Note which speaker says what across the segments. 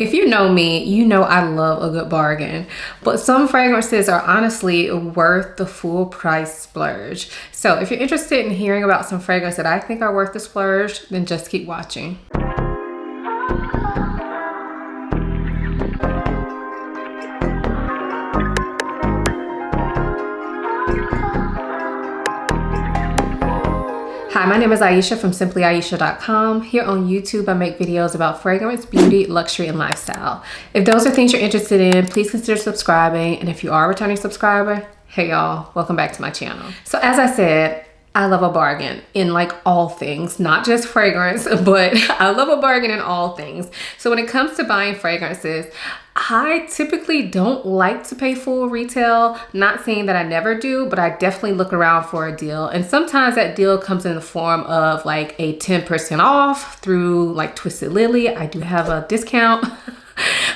Speaker 1: If you know me, you know I love a good bargain, but some fragrances are honestly worth the full price splurge. So if you're interested in hearing about some fragrances that I think are worth the splurge, then just keep watching. Hi, my name is Aisha from simplyaisha.com. Here on YouTube, I make videos about fragrance, beauty, luxury, and lifestyle. If those are things you're interested in, please consider subscribing. And if you are a returning subscriber, hey y'all, welcome back to my channel. So as I said, I love a bargain in like all things, not just fragrance, but I love a bargain in all things. So when it comes to buying fragrances, I typically don't like to pay full retail. Not saying that I never do, but I definitely look around for a deal. And sometimes that deal comes in the form of like a 10% off through like Twisted Lily. I do have a discount.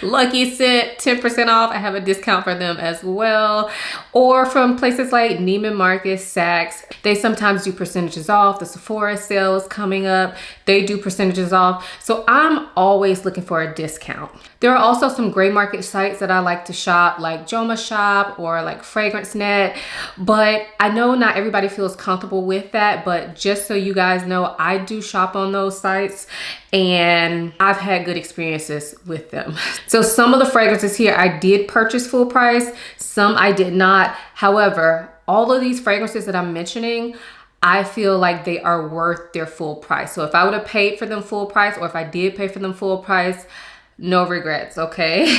Speaker 1: Lucky Scent, 10% off. I have a discount for them as well. Or from places like Neiman Marcus, Saks. They sometimes do percentages off. The Sephora sale is coming up. They do percentages off. So I'm always looking for a discount. There are also some gray market sites that I like to shop, like Joma Shop or like Fragrance Net. But I know not everybody feels comfortable with that. But just so you guys know, I do shop on those sites and I've had good experiences with them. So some of the fragrances here I did purchase full price, some I did not. However, all of these fragrances that I'm mentioning, I feel like they are worth their full price. So if I would have paid for them full price, or if I did pay for them full price, no regrets, okay?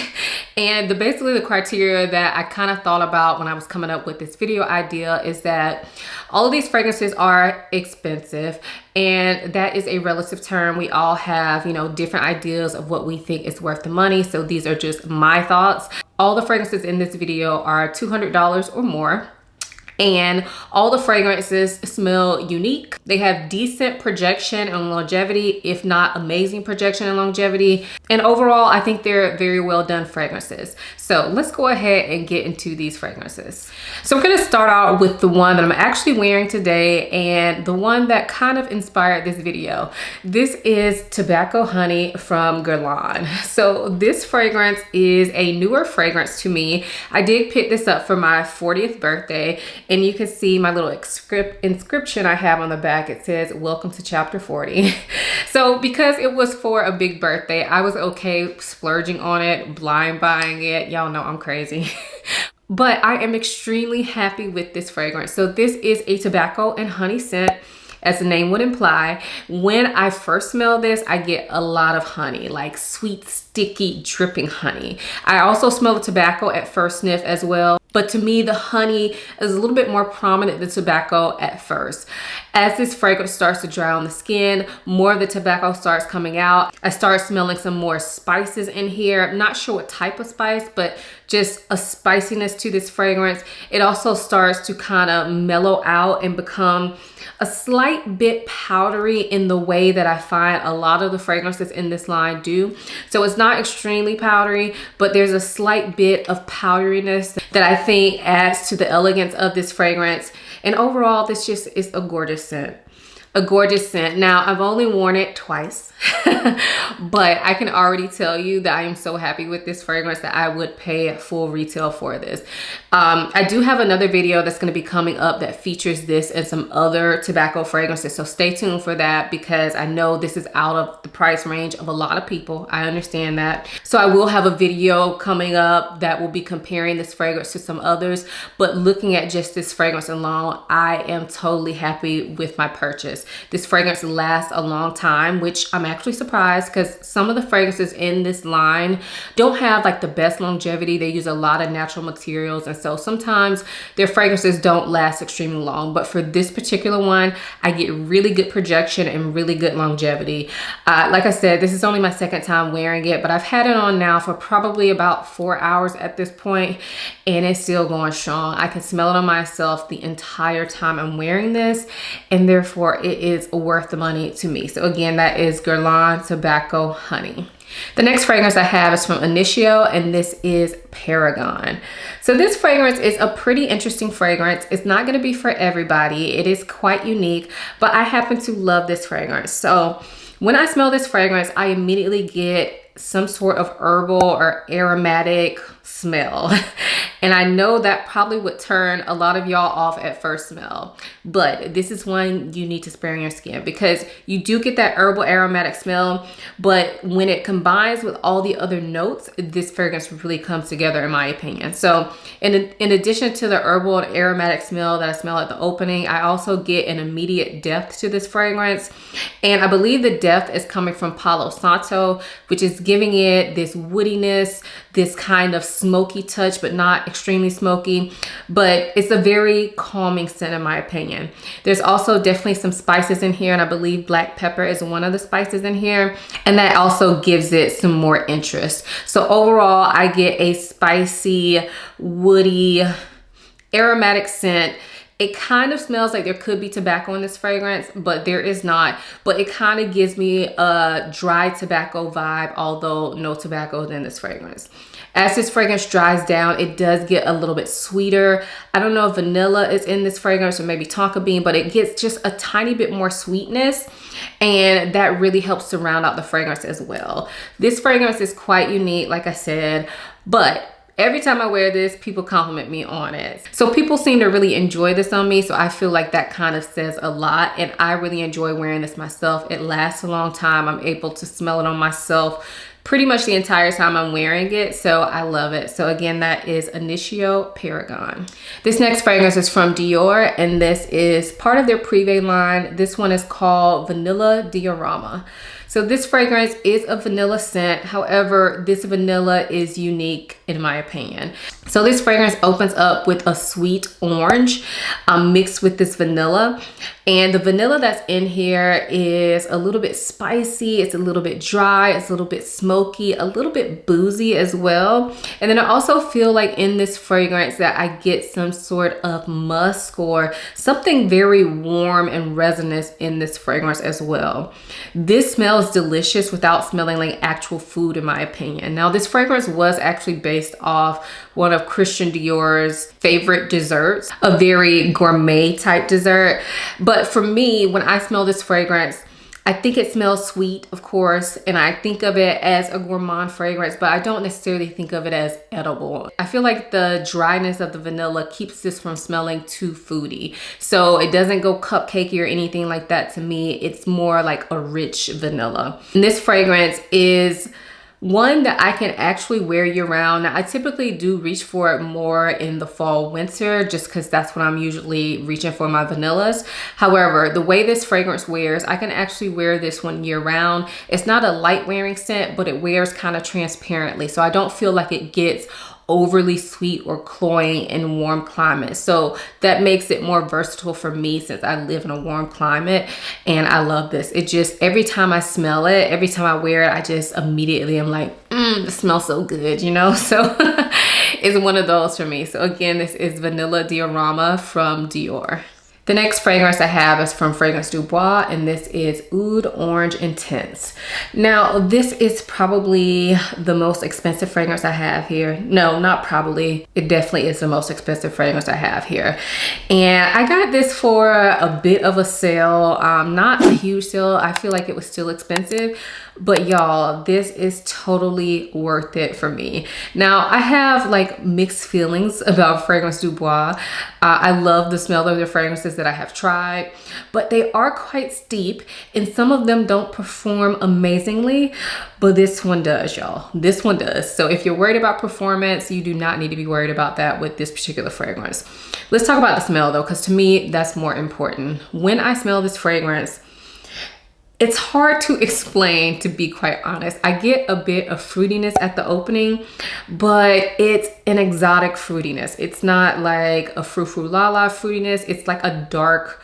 Speaker 1: And basically the criteria that I kind of thought about when I was coming up with this video idea is that all of these fragrances are expensive, and that is a relative term. We all have, you know, different ideas of what we think is worth the money. So these are just my thoughts. All the fragrances in this video are $200 or more. And all the fragrances smell unique. They have decent projection and longevity, if not amazing projection and longevity. And overall, I think they're very well done fragrances. So let's go ahead and get into these fragrances. So we're gonna start out with the one that I'm actually wearing today and the one that kind of inspired this video. This is Tobacco Honey from Guerlain. So this fragrance is a newer fragrance to me. I did pick this up for my 40th birthday. And you can see my little inscription I have on the back. It says, "Welcome to chapter 40." So because it was for a big birthday, I was okay splurging on it, blind buying it. Y'all know I'm crazy. But I am extremely happy with this fragrance. So this is a tobacco and honey scent. As the name would imply, when I first smell this, I get a lot of honey, like sweet, sticky, dripping honey. I also smell the tobacco at first sniff as well. But to me, the honey is a little bit more prominent than tobacco at first. As this fragrance starts to dry on the skin, more of the tobacco starts coming out. I start smelling some more spices in here. I'm not sure what type of spice, but just a spiciness to this fragrance. It also starts to kind of mellow out and become a slight bit powdery in the way that I find a lot of the fragrances in this line do. So it's not extremely powdery, but there's a slight bit of powderiness that I think adds to the elegance of this fragrance. And overall, this just is a gorgeous scent. A gorgeous scent. Now, I've only worn it twice, but I can already tell you that I am so happy with this fragrance that I would pay full retail for this. I do have another video that's going to be coming up that features this and some other tobacco fragrances. So stay tuned for that because I know this is out of the price range of a lot of people. I understand that. So I will have a video coming up that will be comparing this fragrance to some others. But looking at just this fragrance alone, I am totally happy with my purchase. This fragrance lasts a long time, which I'm actually surprised because some of the fragrances in this line don't have like the best longevity. They use a lot of natural materials, and so sometimes their fragrances don't last extremely long. But for this particular one, I get really good projection and really good longevity. Like I said, this is only my second time wearing it, but I've had it on now for probably about 4 hours at this point, and it's still going strong. I can smell it on myself the entire time I'm wearing this, and therefore it is worth the money to me. So again, that is Guerlain Tobacco Honey. The next fragrance I have is from Initio, and this is Paragon. So this fragrance is a pretty interesting fragrance. It's not going to be for everybody. It is quite unique, but I happen to love this fragrance. So when I smell this fragrance, I immediately get some sort of herbal or aromatic smell. And I know that probably would turn a lot of y'all off at first smell, but this is one you need to spray on your skin because you do get that herbal aromatic smell, but when it combines with all the other notes, this fragrance really comes together in my opinion. So in addition to the herbal and aromatic smell that I smell at the opening, I also get an immediate depth to this fragrance. And I believe the depth is coming from Palo Santo, which is giving it this woodiness, this kind of smoky touch, but not extremely smoky, but it's a very calming scent in my opinion. There's also definitely some spices in here, and I believe black pepper is one of the spices in here, and that also gives it some more interest. So overall, I get a spicy, woody, aromatic scent. It kind of smells like there could be tobacco in this fragrance, but there is not. But it kind of gives me a dry tobacco vibe, although no tobacco in this fragrance. As this fragrance dries down, it does get a little bit sweeter. I don't know if vanilla is in this fragrance or maybe tonka bean, but it gets just a tiny bit more sweetness, and that really helps to round out the fragrance as well. This fragrance is quite unique, like I said, but every time I wear this, people compliment me on it. So people seem to really enjoy this on me. So I feel like that kind of says a lot. And I really enjoy wearing this myself. It lasts a long time. I'm able to smell it on myself pretty much the entire time I'm wearing it. So I love it. So again, that is Initio Paragon. This next fragrance is from Dior, and this is part of their Privé line. This one is called Vanilla Diorama. So this fragrance is a vanilla scent. However, this vanilla is unique in my opinion. So this fragrance opens up with a sweet orange mixed with this vanilla. And the vanilla that's in here is a little bit spicy. It's a little bit dry. It's a little bit smoky, a little bit boozy as well. And then I also feel like in this fragrance that I get some sort of musk or something very warm and resonant in this fragrance as well. This smells delicious without smelling like actual food in my opinion. Now this fragrance was actually based off one of Christian Dior's favorite desserts, a very gourmet type dessert. But for me, when I smell this fragrance, I think it smells sweet, of course, and I think of it as a gourmand fragrance, but I don't necessarily think of it as edible. I feel like the dryness of the vanilla keeps this from smelling too foody. So it doesn't go cupcakey or anything like that to me. It's more like a rich vanilla. And this fragrance is one that I can actually wear year round. Now, I typically do reach for it more in the fall, winter, just because that's when I'm usually reaching for my vanillas. However, the way this fragrance wears, I can actually wear this one year round. It's not a light wearing scent, but it wears kind of transparently. So I don't feel like it gets overly sweet or cloying in warm climates. So that makes it more versatile for me since I live in a warm climate, and I love this. It just, every time I smell it, every time I wear it, I just immediately am like, it smells so good, you know? So it's one of those for me. So again, this is Vanilla Diorama from Dior. The next fragrance I have is from Fragrance Du Bois, and this is Oud Orange Intense. Now, this is probably the most expensive fragrance I have here. No, not probably. It definitely is the most expensive fragrance I have here. And I got this for a bit of a sale, not a huge sale. I feel like it was still expensive. But y'all, this is totally worth it for me. Now, I have like mixed feelings about Fragrance Du Bois. I love the smell of the fragrances that I have tried, but they are quite steep and some of them don't perform amazingly, but this one does, y'all. This one does. So if you're worried about performance, you do not need to be worried about that with this particular fragrance. Let's talk about the smell though, because to me, that's more important. When I smell this fragrance, it's hard to explain, to be quite honest. I get a bit of fruitiness at the opening, but it's an exotic fruitiness. It's not like a frou-frou-la-la fruitiness. It's like a dark,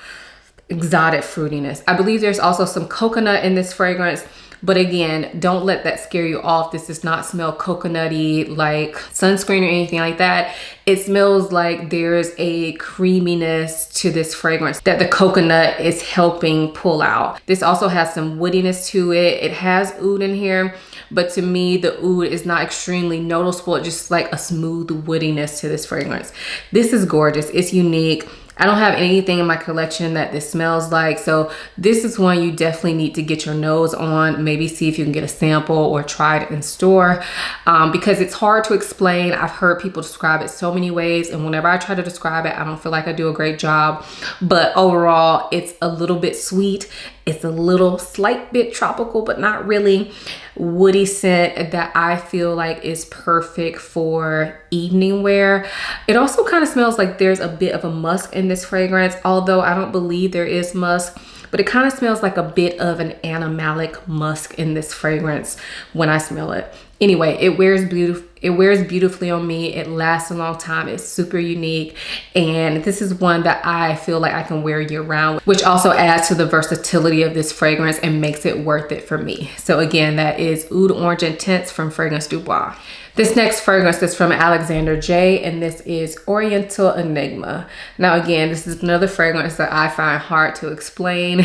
Speaker 1: exotic fruitiness. I believe there's also some coconut in this fragrance, but again, don't let that scare you off. This does not smell coconutty like sunscreen or anything like that. It smells like there's a creaminess to this fragrance that the coconut is helping pull out. This also has some woodiness to it. It has oud in here, but to me, the oud is not extremely noticeable. It's just like a smooth woodiness to this fragrance. This is gorgeous. It's unique. I don't have anything in my collection that this smells like. So this is one you definitely need to get your nose on. Maybe see if you can get a sample or try it in store, because it's hard to explain. I've heard people describe it so many ways, and whenever I try to describe it, I don't feel like I do a great job. But overall, it's a little bit sweet. It's a little slight bit tropical, but not really. Woody scent that I feel like is perfect for evening wear. It also kind of smells like there's a bit of a musk in this fragrance, although I don't believe there is musk, but it kind of smells like a bit of an animalic musk in this fragrance when I smell it. Anyway, it wears beautifully on me. It lasts a long time. It's super unique. And this is one that I feel like I can wear year round, which also adds to the versatility of this fragrance and makes it worth it for me. So again, that is Oud Orange Intense from Fragrance Du Bois. This next fragrance is from Alexander J, and this is Oriental Enigma. Now again, this is another fragrance that I find hard to explain,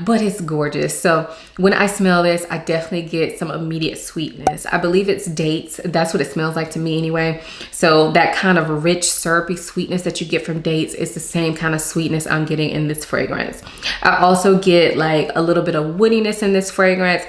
Speaker 1: but it's gorgeous. So when I smell this, I definitely get some immediate sweetness. I believe it's dates. That's what it smells like to me anyway. So that kind of rich, syrupy sweetness that you get from dates is the same kind of sweetness I'm getting in this fragrance. I also get like a little bit of woodiness in this fragrance.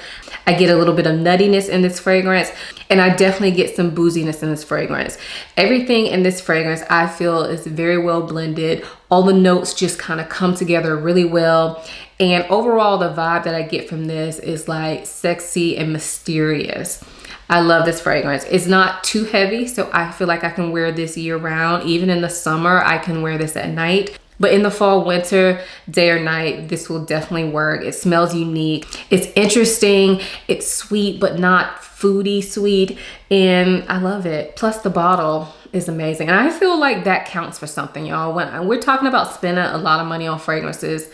Speaker 1: I get a little bit of nuttiness in this fragrance, and I definitely get some booziness in this fragrance. Everything in this fragrance I feel is very well blended. All the notes just kind of come together really well. And overall, the vibe that I get from this is like sexy and mysterious. I love this fragrance. It's not too heavy, so I feel like I can wear this year round. Even in the summer, I can wear this at night. But in the fall, winter, day or night, this will definitely work. It smells unique. It's interesting. It's sweet, but not foodie sweet. And I love it. Plus the bottle is amazing. And I feel like that counts for something, y'all. When we're talking about spending a lot of money on fragrances,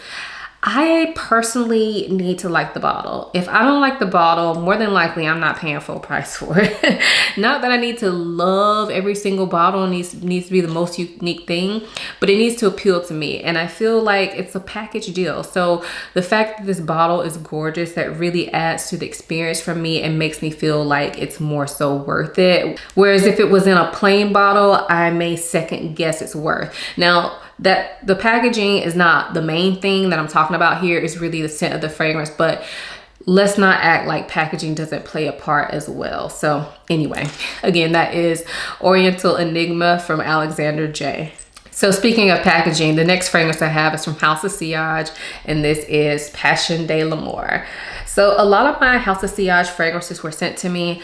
Speaker 1: I personally need to like the bottle. If I don't like the bottle, more than likely I'm not paying full price for it. Not that I need to love every single bottle, needs to be the most unique thing, but it needs to appeal to me. And I feel like it's a package deal. So the fact that this bottle is gorgeous, that really adds to the experience for me and makes me feel like it's more so worth it. Whereas if it was in a plain bottle, I may second guess its worth. Now, that the packaging is not the main thing that I'm talking about here. Is really the scent of the fragrance, but let's not act like packaging doesn't play a part as well. So anyway, again, that is Oriental Enigma from Alexander J. So speaking of packaging, the next fragrance I have is from House of Sillage, and this is Passion de l'Amour. So a lot of my House of Sillage fragrances were sent to me.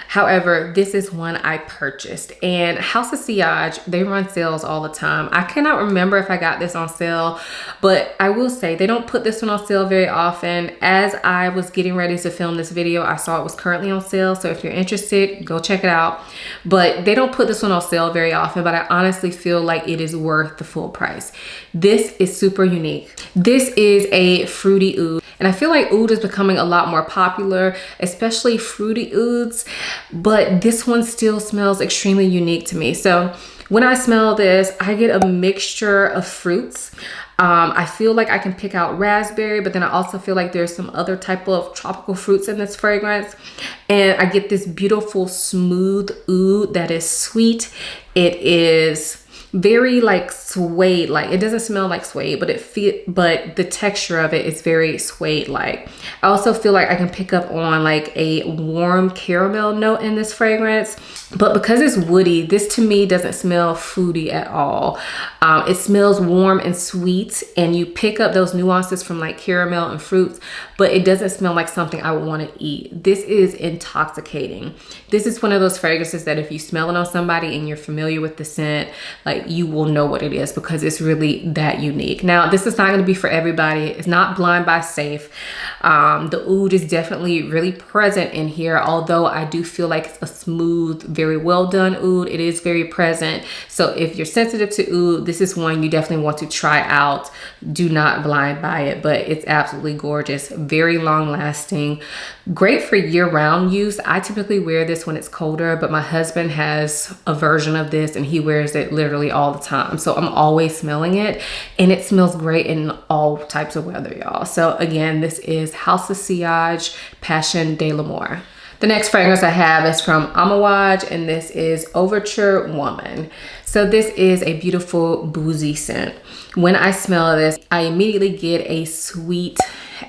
Speaker 1: However, this is one I purchased, and House of Sillage, they run sales all the time. I cannot remember if I got this on sale, but I will say they don't put this one on sale very often. As I was getting ready to film this video, I saw it was currently on sale. So if you're interested, go check it out. But they don't put this one on sale very often, but I honestly feel like it is worth the full price. This is super unique. This is a fruity oud, and I feel like oud is becoming a lot more popular, especially fruity ouds, but this one still smells extremely unique to me. So when I smell this, I get a mixture of fruits. I feel like I can pick out raspberry, but then I also feel like there's some other type of tropical fruits in this fragrance. And I get this beautiful smooth oud that is sweet. It is very like suede, like it doesn't smell like suede, but but the texture of it is very suede like. I also feel like I can pick up on like a warm caramel note in this fragrance, but because it's woody, this to me doesn't smell foodie at all. It smells warm and sweet, and you pick up those nuances from like caramel and fruits, but it doesn't smell like something I would want to eat. This is intoxicating. This is one of those fragrances that if you smell it on somebody and you're familiar with the scent, like you will know what it is because it's really that unique. Now, this is not going to be for everybody. It's not blind buy safe. The oud is definitely really present in here, although I do feel like it's a smooth, very well done oud. It is very present. So if you're sensitive to oud, this is one you definitely want to try out. Do not blind buy it, but it's absolutely gorgeous, very long lasting, great for year round use. I typically wear this when it's colder, but my husband has a version of this and he wears it literally all the time. So I'm always smelling it, and it smells great in all types of weather, y'all. So again, this is House of Sillage Passion de l'Amour. The next fragrance I have is from Nomad, and this is Overture Woman. So this is a beautiful boozy scent. When I smell this, I immediately get a sweet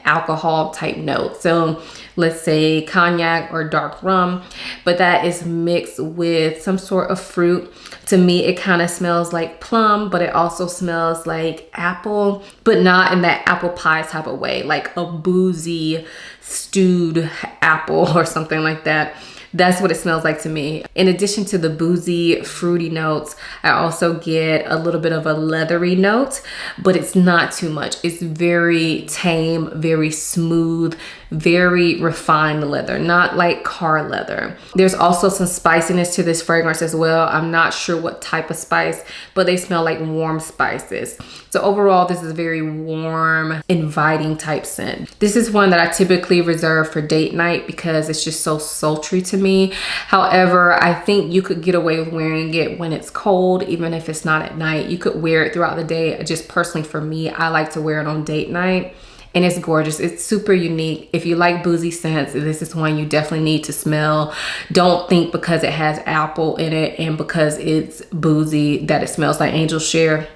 Speaker 1: alcohol type note. So let's say cognac or dark rum, but that is mixed with some sort of fruit. To me, it kind of smells like plum, but it also smells like apple, but not in that apple pie type of way, like a boozy stewed apple or something like that. That's what it smells like to me. In addition to the boozy, fruity notes, I also get a little bit of a leathery note, but it's not too much. It's very tame, very smooth, very refined leather, not like car leather. There's also some spiciness to this fragrance as well. I'm not sure what type of spice, but they smell like warm spices. So overall, this is a very warm, inviting type scent. This is one that I typically reserve for date night because it's just so sultry to me. However, I think you could get away with wearing it when it's cold, even if it's not at night. You could wear it throughout the day. Just personally for me, I like to wear it on date night. And it's gorgeous. It's super unique. If you like boozy scents, this is one you definitely need to smell. Don't think because it has apple in it and because it's boozy that it smells like angel share.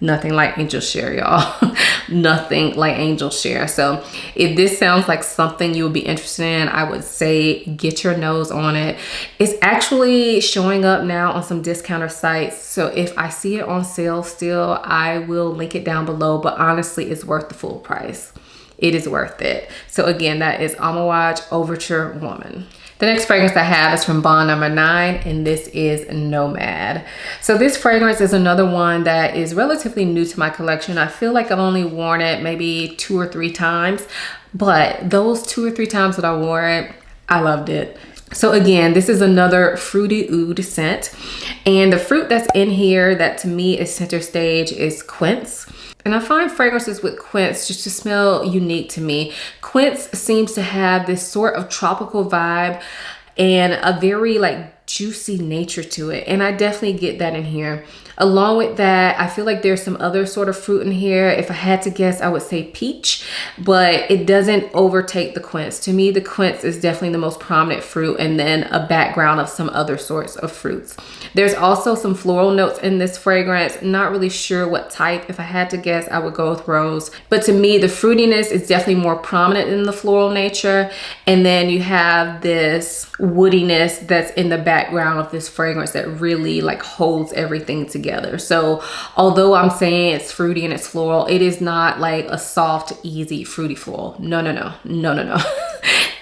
Speaker 1: Nothing like angel share, y'all. Nothing like angel share. So if this sounds like something you would be interested in, I would say get your nose on it. It's actually showing up now on some discounter sites. So if I see it on sale still, I will link it down below. But honestly, it's worth the full price. It is worth it. So again, that is Oud Overture Woman. The next fragrance I have is from Bond number 9, and this is Nomad. So this fragrance is another one that is relatively new to my collection. I feel like I've only worn it maybe 2 or 3 times, but those 2 or 3 times that I wore it, I loved it. So again, this is another fruity oud scent, and the fruit that's in here that to me is center stage is quince. And I find fragrances with quince just to smell unique to me. Quince seems to have this sort of tropical vibe and a very like juicy nature to it. And I definitely get that in here. Along with that, I feel like there's some other sort of fruit in here. If I had to guess, I would say peach, but it doesn't overtake the quince. To me, the quince is definitely the most prominent fruit and then a background of some other sorts of fruits. There's also some floral notes in this fragrance. Not really sure what type. If I had to guess, I would go with rose. But to me, the fruitiness is definitely more prominent in the floral nature. And then you have this woodiness that's in the background of this fragrance that really like holds everything together. So although I'm saying it's fruity and it's floral, it is not like a soft, easy, fruity floral. No.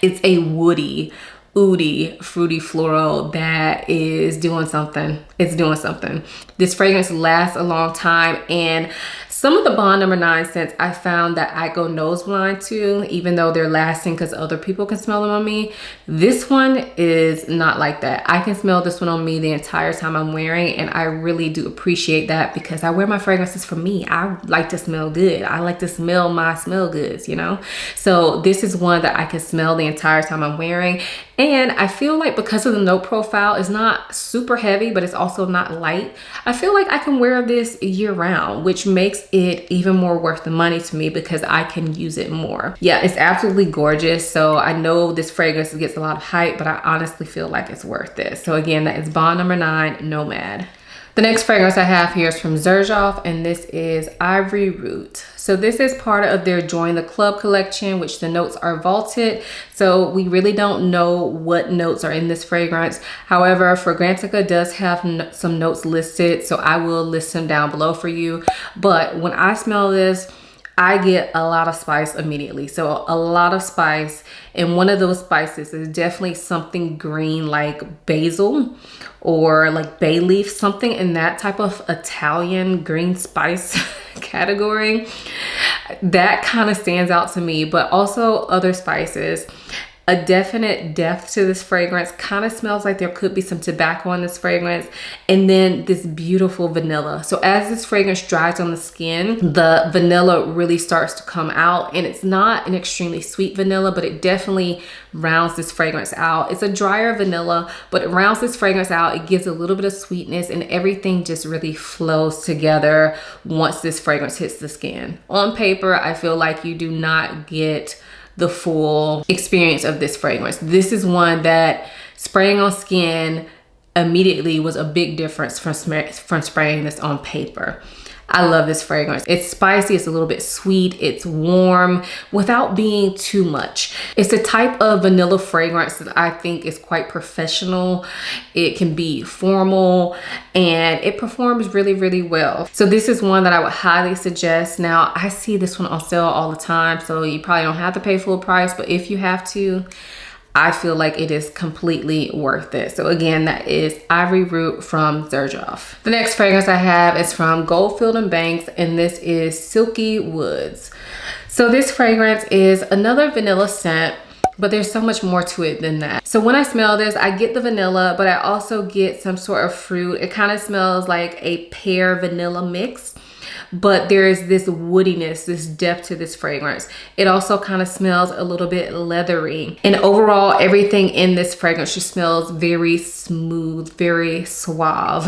Speaker 1: It's a woody, oudy, fruity floral that is doing something. It's doing something. This fragrance lasts a long time, and some of the Bond number 9 scents I found that I go nose blind to, even though they're lasting because other people can smell them on me. This one is not like that. I can smell this one on me the entire time I'm wearing, and I really do appreciate that because I wear my fragrances for me. I like to smell good. I like to smell my smell goods, you know? So this is one that I can smell the entire time I'm wearing. And I feel like because of the note profile, it's not super heavy, but it's also not light. I feel like I can wear this year round, which makes it even more worth the money to me because I can use it more. Yeah, it's absolutely gorgeous. So I know this fragrance gets a lot of hype, but I honestly feel like it's worth it. So again, that is Bond number 9, Nomad. The next fragrance I have here is from Xerjoff, and this is Ivory Root. So this is part of their Join the Club collection, which the notes are vaulted. So we really don't know what notes are in this fragrance. However, Fragrantica does have some notes listed, so I will list them down below for you. But when I smell this, I get a lot of spice immediately. So a lot of spice, and one of those spices is definitely something green like basil or like bay leaf, something in that type of Italian green spice category. That kind of stands out to me, but also other spices. A definite depth to this fragrance. Kind of smells like there could be some tobacco in this fragrance. And then this beautiful vanilla. So as this fragrance dries on the skin, the vanilla really starts to come out. And it's not an extremely sweet vanilla, but it definitely rounds this fragrance out. It's a drier vanilla, but it rounds this fragrance out. It gives a little bit of sweetness, and everything just really flows together once this fragrance hits the skin. On paper, I feel like you do not get the full experience of this fragrance. This is one that spraying on skin, immediately was a big difference from spraying this on paper. I love this fragrance. It's spicy, it's a little bit sweet, it's warm without being too much. It's a type of vanilla fragrance that I think is quite professional. It can be formal and it performs really, really well. So this is one that I would highly suggest. Now, I see this one on sale all the time, so you probably don't have to pay full price, but if you have to, I feel like it is completely worth it. So again, that is Ivory Root from Xerjoff. The next fragrance I have is from Goldfield & Banks, and this is Silky Woods. So this fragrance is another vanilla scent, but there's so much more to it than that. So when I smell this, I get the vanilla, but I also get some sort of fruit. It kind of smells like a pear vanilla mix, but there is this woodiness, this depth to this fragrance. It also kind of smells a little bit leathery. And overall, everything in this fragrance just smells very smooth, very suave.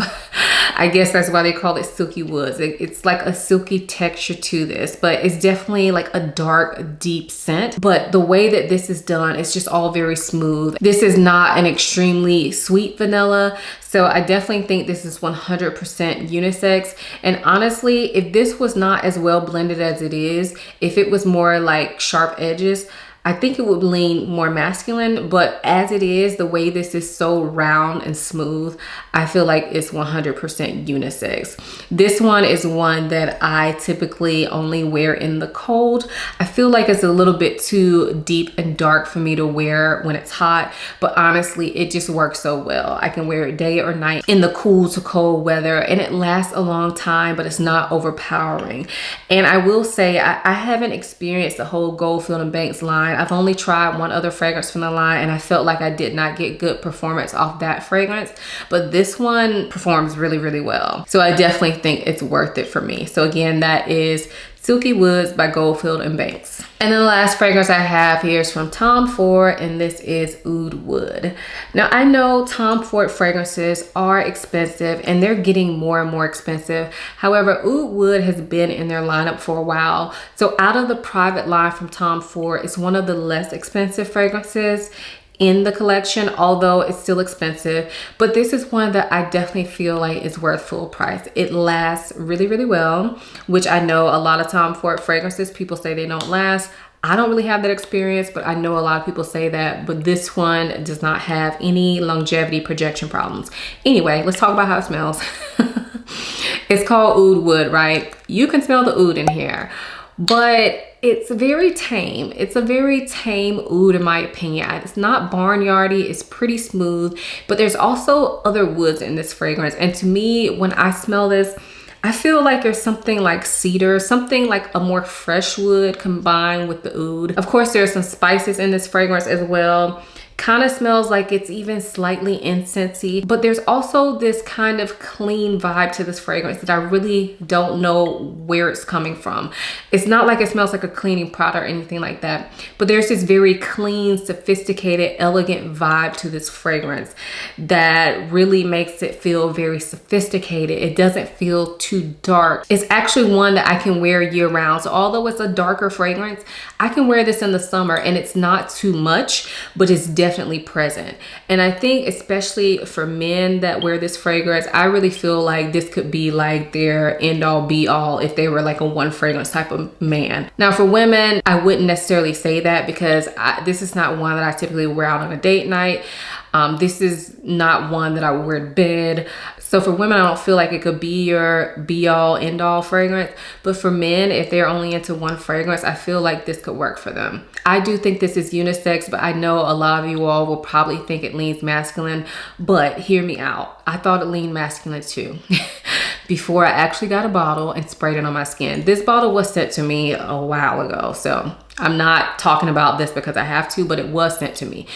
Speaker 1: I guess that's why they call it Silky Woods. It's like a silky texture to this, but it's definitely like a dark, deep scent. But the way that this is done, it's just all very smooth. This is not an extremely sweet vanilla, so I definitely think this is 100% unisex. And honestly, if this was not as well blended as it is, if it was more like sharp edges, I think it would lean more masculine, but as it is, the way this is so round and smooth, I feel like it's 100% unisex. This one is one that I typically only wear in the cold. I feel like it's a little bit too deep and dark for me to wear when it's hot, but honestly, it just works so well. I can wear it day or night in the cool to cold weather, and it lasts a long time, but it's not overpowering. And I will say, I haven't experienced the whole Goldfield & Banks line. I've only tried one other fragrance from the line, and I felt like I did not get good performance off that fragrance, but this one performs really, really well. So I definitely think it's worth it for me. So again, that is Silky Woods by Goldfield & Banks. And then the last fragrance I have here is from Tom Ford, and this is Oud Wood. Now, I know Tom Ford fragrances are expensive and they're getting more and more expensive. However, Oud Wood has been in their lineup for a while. So out of the private line from Tom Ford, it's one of the less expensive fragrances in the collection, although it's still expensive. But this is one that I definitely feel like is worth full price. It lasts really, really well, which I know a lot of Tom Ford fragrances, people say they don't last. I don't really have that experience, but I know a lot of people say that, but this one does not have any longevity projection problems. Anyway, let's talk about how it smells. It's called Oud Wood, right? You can smell the oud in here, but it's very tame. It's a very tame oud in my opinion. It's not barnyardy, it's pretty smooth, but there's also other woods in this fragrance. And to me, when I smell this, I feel like there's something like cedar, something like a more fresh wood combined with the oud. Of course, there's some spices in this fragrance as well. Kind of smells like it's even slightly incensey, but there's also this kind of clean vibe to this fragrance that I really don't know where it's coming from. It's not like it smells like a cleaning product or anything like that, but there's this very clean, sophisticated, elegant vibe to this fragrance that really makes it feel very sophisticated. It doesn't feel too dark. It's actually one that I can wear year round. So although it's a darker fragrance, I can wear this in the summer and it's not too much, but it's definitely present. And I think especially for men that wear this fragrance, I really feel like this could be like their end all be all if they were like a one fragrance type of man. Now for women, I wouldn't necessarily say that because this is not one that I typically wear out on a date night. This is not one that I would wear to bed. So for women, I don't feel like it could be your be all end all fragrance. But for men, if they're only into one fragrance, I feel like this could work for them. I do think this is unisex, but I know a lot of you all will probably think it leans masculine, but hear me out. I thought it leaned masculine too before I actually got a bottle and sprayed it on my skin. This bottle was sent to me a while ago, so I'm not talking about this because I have to, but it was sent to me.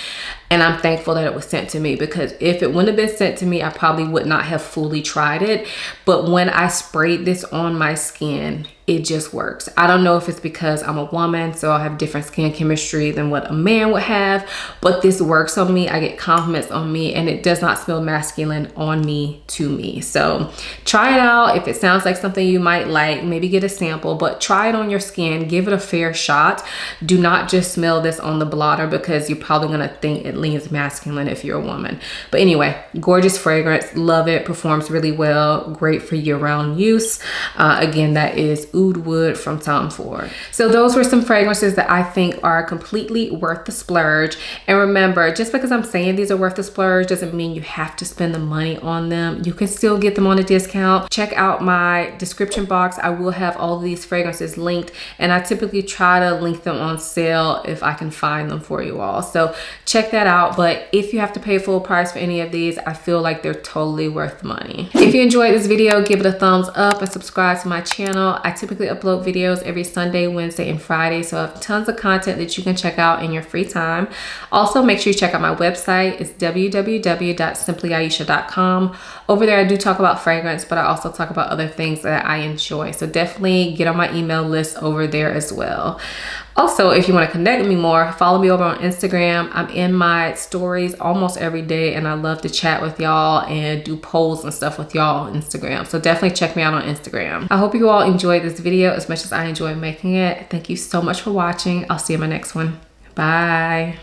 Speaker 1: And I'm thankful that it was sent to me because if it wouldn't have been sent to me, I probably would not have fully tried it. But when I sprayed this on my skin, it just works. I don't know if it's because I'm a woman, so I have different skin chemistry than what a man would have, but this works on me. I get compliments on me and it does not smell masculine on me to me. So try it out. If it sounds like something you might like, maybe get a sample, but try it on your skin, give it a fair shot. Do not just smell this on the blotter because you're probably gonna think it leans masculine if you're a woman. But anyway, gorgeous fragrance, love it, performs really well, great for year-round use. Again, that is Oud Wood from Tom Ford. So those were some fragrances that I think are completely worth the splurge. And remember, just because I'm saying these are worth the splurge doesn't mean you have to spend the money on them. You can still get them on a discount. Check out my description box. I will have all of these fragrances linked, and I typically try to link them on sale if I can find them for you all. So check that out. But if you have to pay full price for any of these, I feel like they're totally worth the money. If you enjoyed this video, give it a thumbs up and subscribe to my channel. I typically upload videos every Sunday, Wednesday, and Friday, so I have tons of content that you can check out in your free time. Also, make sure you check out my website. It's www.simplyaisha.com. Over there, I do talk about fragrance, but I also talk about other things that I enjoy. So definitely get on my email list over there as well. Also, if you want to connect with me more, follow me over on Instagram. I'm in my stories almost every day, and I love to chat with y'all and do polls and stuff with y'all on Instagram. So definitely check me out on Instagram. I hope you all enjoyed this video as much as I enjoyed making it. Thank you so much for watching. I'll see you in my next one. Bye.